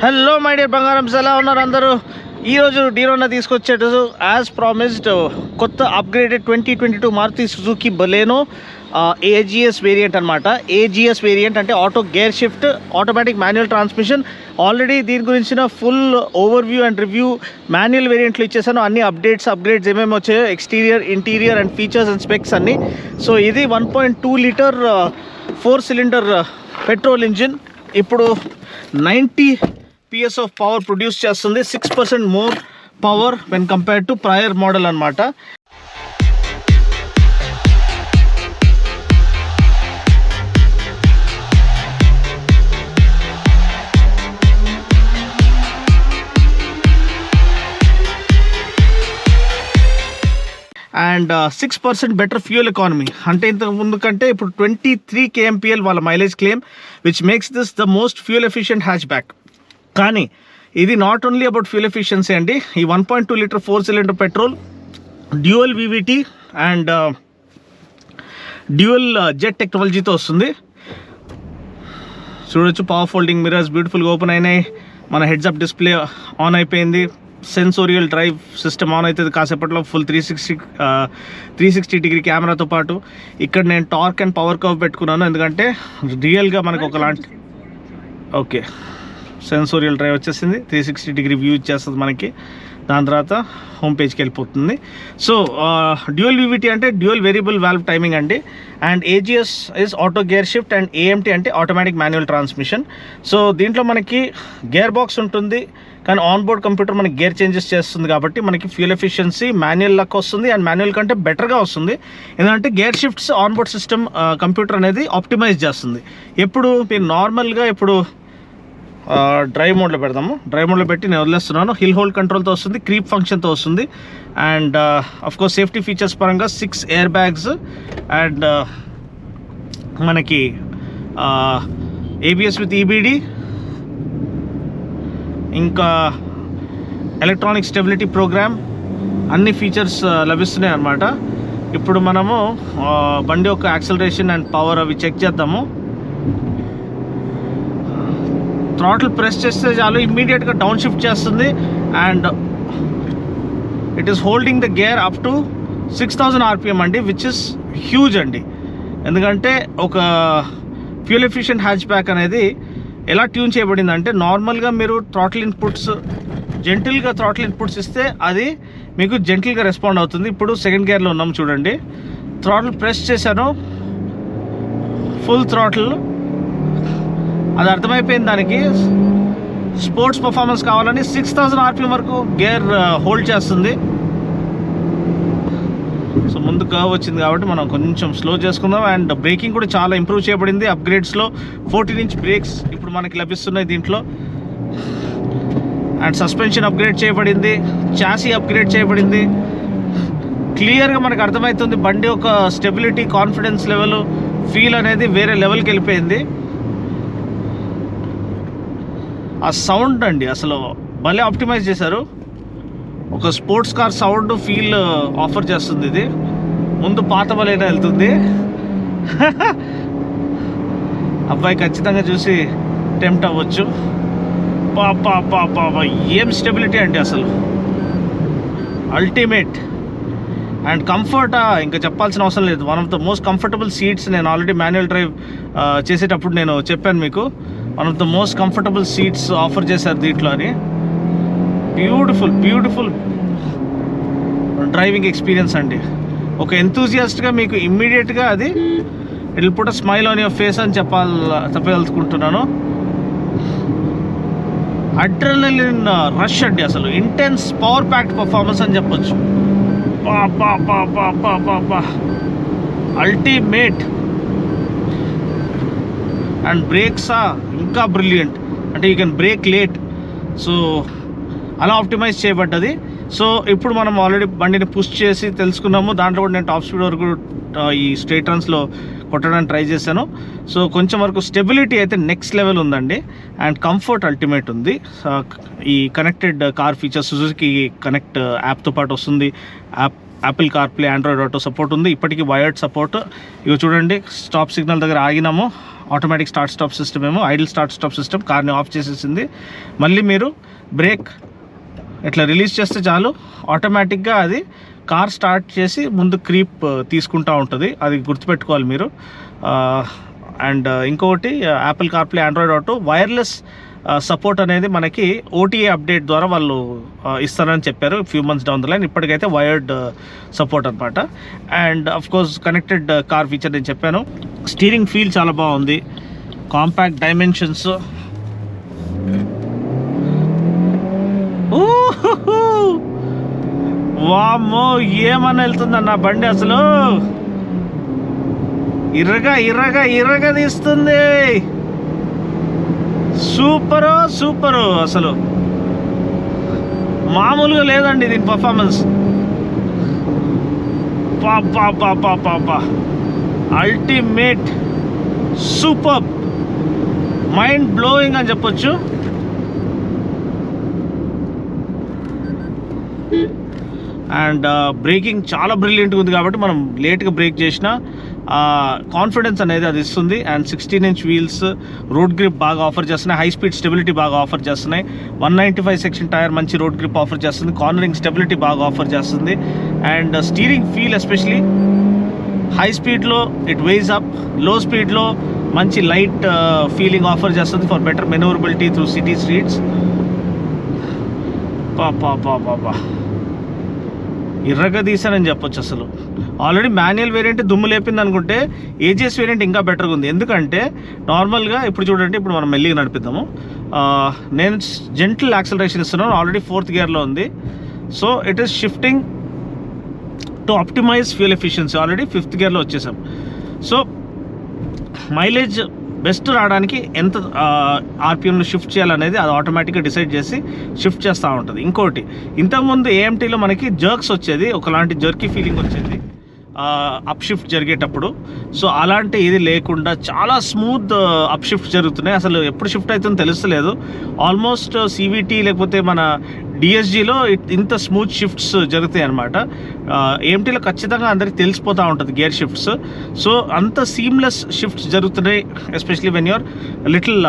Hello my dear బంగారమ్స్, ఎలా ఉన్నారు అందరూ? ఈరోజు డీరోన తీసుకొచ్చేట యాజ్ ప్రామిస్డ్ కొత్త upgraded 2022 Maruti Suzuki Baleno AGS variant అనమాట. AGS వేరియంట్ అంటే auto gear shift automatic manual transmission. Already దీని గురించిన full overview and review manual వేరియంట్లు ఇచ్చేసాను. అన్ని అప్గ్రేడ్స్ ఏమేమి వచ్చాయో, exterior, interior and features and specs అన్నీ. సో ఇది 1.2 లీటర్ 4 సిలిండర్ పెట్రోల్ ఇంజిన్. ఇప్పుడు 90 PS ఆఫ్ పవర్ ప్రొడ్యూస్ చేస్తుంది. 6% more power when compared to prior model అనమాట. And 6% better fuel economy. అంటే ఇంతకు ముందు కంటే ఇప్పుడు 23 kmpl వాళ్ళ mileage claim, which makes this the most fuel efficient hatchback. కానీ ఇది not only about fuel efficiency అండి. ఈ 1.2 litre 4 cylinder petrol dual VVT and dual jet టెక్నాలజీతో వస్తుంది. చూడొచ్చు, పవర్ ఫోల్డింగ్ మిరర్స్ బ్యూటిఫుల్గా ఓపెన్ అయినాయి. మన హెడ్స్ అప్ డిస్ప్లే ఆన్ అయిపోయింది. సెన్సోరియల్ డ్రైవ్ సిస్టమ్ ఆన్ అవుతుంది కాసేపట్లో. ఫుల్ 360 డిగ్రీ కెమెరాతో పాటు ఇక్కడ నేను టార్క్ అండ్ పవర్ కర్వ్ పెట్టుకున్నాను, ఎందుకంటే రియల్గా మనకు ఒకలాంటి ఓకే సెన్సోరియల్ డ్రైవ్ వచ్చేసింది. 360 డిగ్రీ వ్యూ ఇచ్చేస్తుంది మనకి. దాని తర్వాత హోమ్ పేజ్కి వెళ్ళిపోతుంది. సో డ్యూయల్ VVT అంటే డ్యూయల్ వేరియబుల్ వాల్వ్ టైమింగ్ అండి. And AGS is auto gear shift and AMT అంటే ఆటోమేటిక్ మాన్యువల్ ట్రాన్స్మిషన్. సో దీంట్లో మనకి గేర్ బాక్స్ ఉంటుంది, కానీ ఆన్ బోర్డ్ కంప్యూటర్ మనకి గేర్ చేంజెస్ చేస్తుంది. కాబట్టి మనకి ఫ్యూయల్ ఎఫిషియన్సీ మాన్యువల్ లక్ వస్తుంది, అండ్ మాన్యువల్ కంటే బెటర్గా వస్తుంది. ఎందుకంటే gear shifts on board system computer అనేది ఆప్టిమైజ్ చేస్తుంది. ఎప్పుడు మీరు నార్మల్గా ఇప్పుడు డ్రైవ్ మోడ్లో పెడదాము. డ్రైవ్ మోడ్లో పెట్టి నేను వదిలేస్తున్నాను. హిల్ హోల్డ్ కంట్రోల్తో వస్తుంది, క్రీప్ ఫంక్షన్తో వస్తుంది. అండ్ అఫ్కోర్స్ సేఫ్టీ ఫీచర్స్ పరంగా 6 ఎయిర్ బ్యాగ్స్ అండ్ మనకి ABS విత్ EBD, ఇంకా ఎలక్ట్రానిక్ స్టెబిలిటీ ప్రోగ్రామ్, అన్ని ఫీచర్స్ లభిస్తున్నాయి అన్నమాట. ఇప్పుడు మనము బండి యొక్క యాక్సలరేషన్ అండ్ పవర్ అవి చెక్ చేద్దాము. థ్రాటిల్ ప్రెస్ చేస్తే చాలు, ఇమ్మీడియట్గా డౌన్ షిఫ్ట్ చేస్తుంది. And it is holding the gear up to 6000 RPM అండి, విచ్ ఇస్ హ్యూజ్ అండి. ఎందుకంటే ఒక ఫ్యూయల్ ఎఫిషియెంట్ హ్యాచ్ బ్యాక్ అనేది ఎలా ట్యూన్ చేయబడింది అంటే, నార్మల్గా మీరు థ్రాటిల్ ఇన్పుట్స్ జెంటిల్గా థ్రాటిల్ ఇన్పుట్స్ ఇస్తే అది మీకు జెంటిల్గా రెస్పాండ్ అవుతుంది. ఇప్పుడు సెకండ్ గేర్లో ఉన్నాం చూడండి. థ్రాటిల్ ప్రెస్ చేశాను, ఫుల్ థ్రాటిల్. అది అర్థమైపోయింది దానికి. స్పోర్ట్స్ పర్ఫార్మెన్స్ కావాలని 6000 RPM వరకు గేర్ హోల్డ్ చేస్తుంది. సో ముందు కర్వ్ వచ్చింది కాబట్టి మనం కొంచెం స్లో చేసుకుందాం. అండ్ బ్రేకింగ్ కూడా చాలా ఇంప్రూవ్ చేయబడింది అప్గ్రేడ్స్లో. 14-inch బ్రేక్స్ ఇప్పుడు మనకి లభిస్తున్నాయి దీంట్లో. అండ్ సస్పెన్షన్ అప్గ్రేడ్ చేయబడింది, చాసీ అప్గ్రేడ్ చేయబడింది. క్లియర్గా మనకు అర్థమవుతుంది బండి యొక్క స్టెబిలిటీ, కాన్ఫిడెన్స్ లెవెల్, ఫీల్ అనేది వేరే లెవెల్కి వెళ్ళిపోయింది. ఆ సౌండ్ అండి అసలు భలే ఆప్టిమైజ్ చేశారు. ఒక sports car sound feel offer చేస్తుంది ఇది. ముందు పాత బలేనో వెళ్తుంది. అబ్బాయి ఖచ్చితంగా చూసి టెంప్ట్ అవ్వచ్చు. పాపా ఏం స్టెబిలిటీ అంటే అసలు అల్టిమేట్. అండ్ కంఫర్ట్ ఇంకా చెప్పాల్సిన అవసరం లేదు. One of the most comfortable seats. నేను ఆల్రెడీ మాన్యువల్ డ్రైవ్ చేసేటప్పుడు నేను చెప్పాను మీకు, one of the most comfortable seats offer చేశారు దీంట్లో అని. బ్యూటిఫుల్ డ్రైవింగ్ ఎక్స్పీరియన్స్ అండి. ఒక ఎంతూజియాస్ట్గా మీకు ఇమ్మీడియట్గా అది it will put a smile on your face అని చెప్పదలుచుకుంటున్నాను. అడ్రినలిన్ రష్ అండి అసలు. ఇంటెన్స్ పవర్ ప్యాక్డ్ పర్ఫార్మెన్స్ అని చెప్పొచ్చు. అల్టిమేట్. అండ్ బ్రేక్స్ ఇంకా బ్రిలియంట్. అంటే you can break late. So అలా ఆప్టిమైజ్ చేయబడ్డది. సో ఇప్పుడు మనం ఆల్రెడీ బండిని పుష్ చేసి తెలుసుకున్నాము. దాంట్లో కూడా నేను టాప్ స్పీడ్ వరకు ఈ స్ట్రైట్ రన్స్లో కొట్టడానికి ట్రై చేశాను. సో కొంచెం వరకు స్టెబిలిటీ అయితే నెక్స్ట్ లెవెల్ ఉందండి. అండ్ కంఫర్ట్ అల్టిమేట్ ఉంది. ఈ connected car features Suzuki connect యాప్తో పాటు వస్తుంది. Apple CarPlay, Android auto support ఉంది. ఇప్పటికీ వైర్డ్ సపోర్ట్. ఇవి చూడండి, స్టాప్ సిగ్నల్ దగ్గర ఆగినాము. ఆటోమేటిక్ స్టార్ట్ స్టాప్ సిస్టమ్ ఏమో ఐడిల్ స్టార్ట్ స్టాప్ సిస్టమ్ కార్ని ఆఫ్ చేసేసింది. మళ్ళీ మీరు బ్రేక్ ఇట్లా రిలీజ్ చేస్తే చాలు ఆటోమేటిక్గా అది కార్ స్టార్ట్ చేసి ముందు క్రీప్ తీసుకుంటూ ఉంటుంది. అది గుర్తుపెట్టుకోవాలి మీరు. అండ్ ఇంకొకటి Apple CarPlay, Android auto, wireless support అనేది మనకి ఓటీఏ అప్డేట్ ద్వారా వాళ్ళు ఇస్తారని చెప్పారు few months down the line. ఇప్పటికైతే వైర్డ్ సపోర్ట్ అనమాట. And of course connected car feature నేను చెప్పాను. స్టీరింగ్ ఫీల్ చాలా బాగుంది, కాంపాక్ట్ డైమెన్షన్స్. వామ్మో ఏమన్నా వెళ్తుందన్న బండి, అసలు ఇర్రగా తీస్తుంది. సూపరు అసలు మామూలుగా లేదండి దీని పర్ఫార్మెన్స్. పాపా అల్టిమేట్, సూపర్, మైండ్ బ్లోయింగ్ అని చెప్పొచ్చు. అండ్ బ్రేకింగ్ చాలా బ్రిలియంట్గా ఉంది కాబట్టి మనం లేట్గా బ్రేక్ చేసినా కాన్ఫిడెన్స్ అనేది అది ఇస్తుంది. And 16-inch wheels, road grip బాగా ఆఫర్ చేస్తున్నాయి, హై స్పీడ్ స్టెబిలిటీ బాగా ఆఫర్ చేస్తున్నాయి. 195 సెక్షన్ టైర్ మంచి రోడ్ గ్రిప్ ఆఫర్ చేస్తుంది, కార్నరింగ్ స్టెబిలిటీ బాగా ఆఫర్ చేస్తుంది. And steering feel especially high స్పీడ్లో ఇట్ వేస్ అప్, లో స్పీడ్లో మంచి లైట్ ఫీలింగ్ ఆఫర్ చేస్తుంది for better manoeuvrability through city streets. పాపా ఇర్రగా తీసానని చెప్పొచ్చు. అసలు ఆల్రెడీ మాన్యువల్ వేరియంట్ దుమ్ము లేపింది అనుకుంటే ఏజిఎస్ వేరియంట్ ఇంకా బెటర్గా ఉంది. ఎందుకంటే నార్మల్గా ఇప్పుడు చూడండి, ఇప్పుడు మనం మెల్లిగా నడిపిద్దాము. నేను జెంటిల్ యాక్సలరేషన్ ఇస్తున్నాను, ఆల్రెడీ 4th గేర్లో ఉంది. So it is shifting to optimise fuel efficiency. Already 5th గేర్లో వచ్చేసాం. సో మైలేజ్ బెస్ట్ రావడానికి ఎంత ఆర్పిఎంలో షిఫ్ట్ చేయాలనేది అది ఆటోమేటిక్గా డిసైడ్ చేసి షిఫ్ట్ చేస్తూ ఉంటుంది. ఇంకోటి, ఇంతకుముందు ఏఎంటీలో మనకి జర్క్స్ వచ్చేది, ఒకలాంటి జర్కీ ఫీలింగ్ వచ్చేది అప్ షిఫ్ట్ జరిగేటప్పుడు. సో అలాంటి ఇది లేకుండా చాలా స్మూత్ అప్ షిఫ్ట్ జరుగుతున్నాయి. అసలు ఎప్పుడు షిఫ్ట్ అవుతుందో తెలుస్తలేదు. ఆల్మోస్ట్ సివిటీ లేకపోతే మన డిఎస్జీలో ఇంత స్మూత్ షిఫ్ట్స్ జరుగుతాయి అనమాట. ఏఎంటీలో ఖచ్చితంగా అందరికి తెలిసిపోతూ ఉంటుంది గేర్ షిఫ్ట్స్. సో అంత సీమ్లెస్ షిఫ్ట్స్ జరుగుతున్నాయి, especially when you're little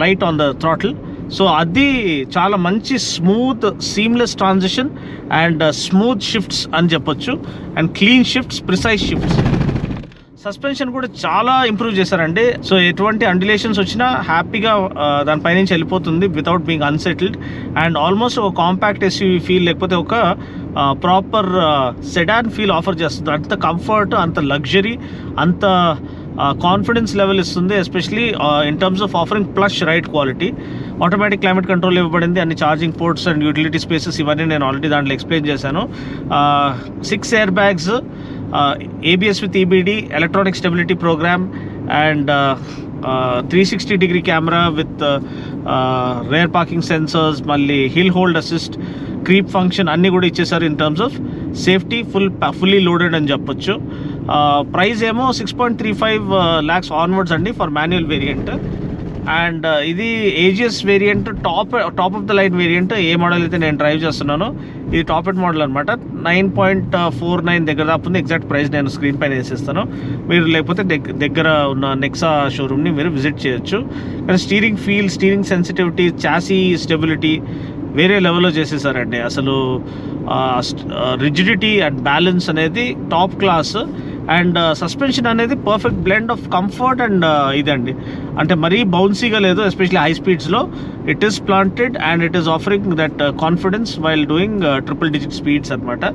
light on the throttle. So అది చాలా మంచి smooth seamless transition and smooth shifts అని చెప్పొచ్చు. And clean shifts, precise shifts. Suspension కూడా చాలా ఇంప్రూవ్ చేశారండి. సో ఎటువంటి అండిలేషన్స్ వచ్చినా హ్యాపీగా దానిపై నుంచి వెళ్ళిపోతుంది without being unsettled. And almost ఒక కాంపాక్ట్ ఎస్యూవీ ఫీల్ లేకపోతే ఒక ప్రాపర్ సెడాన్ ఫీల్ ఆఫర్ చేస్తుంది. అంత కంఫర్ట్, అంత లగ్జరీ, అంత కాన్ఫిడెన్స్ లెవెల్ ఇస్తుంది. Especially in terms of offering plus ride quality. Automatic climate control ఇవ్వబడింది, అన్ని charging ports and utility spaces ఇవన్నీ నేను ఆల్రెడీ దాంట్లో ఎక్స్ప్లెయిన్ చేశాను. 6 air bags, ABS with EBD, electronic stability program, and 360-degree camera with rear parking sensors, malli hill hold assist, creep function అన్నీ కూడా ఇచ్చేసారు. In terms of safety fully loaded అని చెప్పొచ్చు. Price ఏమో 6.35 lakhs ఆన్వర్డ్స్ అండి for manual variant. And ఇది AGs variant, top of the line variant. A model అయితే నేను డ్రైవ్ చేస్తున్నానో ఇది టాప్ ఎండ్ మోడల్ అనమాట. 9.49 దగ్గర దాకా ఉంది. ఎగ్జాక్ట్ ప్రైస్ నేను స్క్రీన్ పైన వేసేస్తాను, మీరు లేకపోతే దగ్గర ఉన్న నెక్సా షోరూమ్ని మీరు విజిట్ చేయొచ్చు. కానీ steering feel, steering sensitivity, chassis stability వేరే లెవెల్లో చేసేసారండి. అసలు రిజిడిటీ అండ్ బ్యాలెన్స్ అనేది టాప్ క్లాస్. అండ్ సస్పెన్షన్ అనేది perfect blend of comfort and ఇదండి, అంటే మరీ బౌన్సీగా లేదు. ఎస్పెషలీ హై స్పీడ్స్లో it is planted and it is offering that confidence while doing triple digit speeds అనమాట.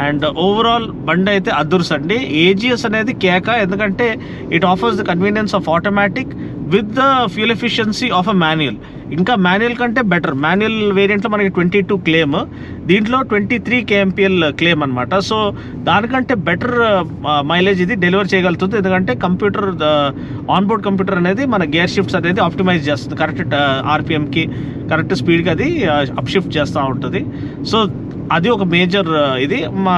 అండ్ ఓవరాల్ బండి అయితే అదుర్స్ అండి. ఏజిఎస్ అనేది కేక, ఎందుకంటే it offers the convenience of automatic with the fuel efficiency of a manual. ఇంకా మాన్యువల్ కంటే బెటర్. మాన్యువల్ వేరియంట్లో మనకి 22 క్లెయిమ్, దీంట్లో 23 kmpl క్లెయిమ్ అనమాట. సో దానికంటే బెటర్ మైలేజ్ ఇది డెలివర్ చేయగలుగుతుంది, ఎందుకంటే కంప్యూటర్, ఆన్బోర్డ్ కంప్యూటర్ అనేది మన గేర్ షిఫ్ట్స్ అనేది ఆప్టిమైజ్ చేస్తుంది. కరెక్ట్ ఆర్పిఎంకి, కరెక్ట్ స్పీడ్కి అది అప్ షిఫ్ట్ చేస్తూ ఉంటుంది. సో అది ఒక మేజర్ ఇది మా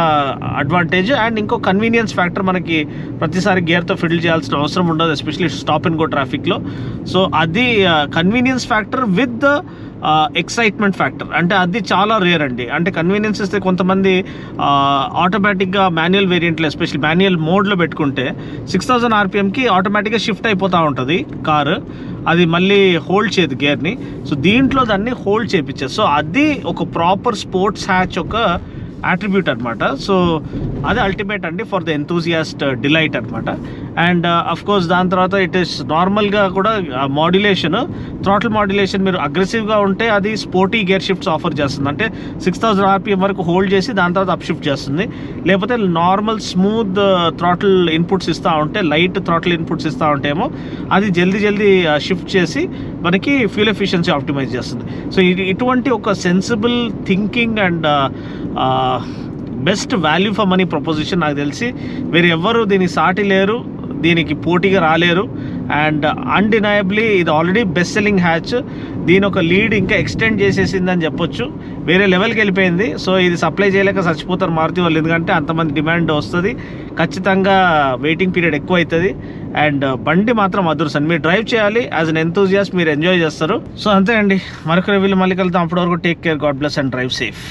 అడ్వాంటేజ్. అండ్ ఇంకో కన్వీనియన్స్ ఫ్యాక్టర్, మనకి ప్రతిసారి గేర్తో ఫిడిల్ చేయాల్సిన అవసరం ఉండదు, ఎస్పెషలీ స్టాప్ అండ్ గో ట్రాఫిక్లో. సో అది convenience factor with the excitement factor. అంటే అది చాలా రేర్ అండి. అంటే కన్వీనియన్స్ ఇస్తే కొంతమంది ఆటోమేటిక్గా మాన్యువల్ వేరియంట్లో ఎస్పెషల్లీ మాన్యువల్ మోడ్లో పెట్టుకుంటే 6000 RPMకి ఆటోమేటిక్గా షిఫ్ట్ అయిపోతూ ఉంటుంది కారు. అది మళ్ళీ హోల్డ్ చేయదు గేర్ని. సో దీంట్లో దాన్ని హోల్డ్ చేయించారు. సో అది ఒక ప్రాపర్ స్పోర్ట్స్ హ్యాచ్ ఒక అట్రిబ్యూట్ అనమాట. సో అది అల్టిమేట్ అండి ఫర్ ద ఎంతూజియాస్ట్ డిలైట్ అనమాట. అండ్ అఫ్ కోర్స్ దాని తర్వాత ఇట్ ఈస్ నార్మల్గా కూడా మాడ్యులేషన్, థ్రాటిల్ మాడ్యులేషన్ మీరు అగ్రెసివ్గా ఉంటే అది స్పోర్టీ గేర్ షిఫ్ట్స్ ఆఫర్ చేస్తుంది. అంటే 6000 RPM వరకు హోల్డ్ చేసి దాని తర్వాత అప్ షిఫ్ట్ చేస్తుంది. లేకపోతే నార్మల్ స్మూత్ థ్రాటిల్ ఇన్పుట్స్ ఇస్తూ ఉంటే, లైట్ థ్రాటిల్ ఇన్పుట్స్ ఇస్తూ ఉంటేమో అది జల్దీ షిఫ్ట్ చేసి మనకి ఫ్యూల్ ఎఫిషియన్సీ ఆప్టిమైజ్ చేస్తుంది. సో ఇటువంటి ఒక sensible thinking and best value for money proposition నాకు తెలిసి వేరే ఎవ్వరు దీనికి సాటి లేరు, దీనికి పోటీగా రాలేరు. అండ్ అన్డినయబుల్లీ ఇది ఆల్రెడీ బెస్ట్ సెల్లింగ్ హ్యాచ్. దీని ఒక లీడ్ ఇంకా ఎక్స్టెండ్ చేసేసిందని చెప్పొచ్చు, వేరే లెవెల్కి వెళ్ళిపోయింది. సో ఇది సప్లై చేయలేక చచ్చిపోతారు మారుతి వాళ్ళు, ఎందుకంటే అంతమంది డిమాండ్ వస్తుంది, ఖచ్చితంగా వెయిటింగ్ పీరియడ్ ఎక్కువ అవుతుంది. అండ్ బండి మాత్రం అదృష్టం, మీరు డ్రైవ్ చేయాలి యాజ్ అన్ ఎంతూజియాస్ట్, మీరు ఎంజాయ్ చేస్తారు. సో అంతే అండి, మరొక రివ్యూలు మళ్ళీ కలుద్దాం. అప్పటి వరకు take care, God bless and drive safe.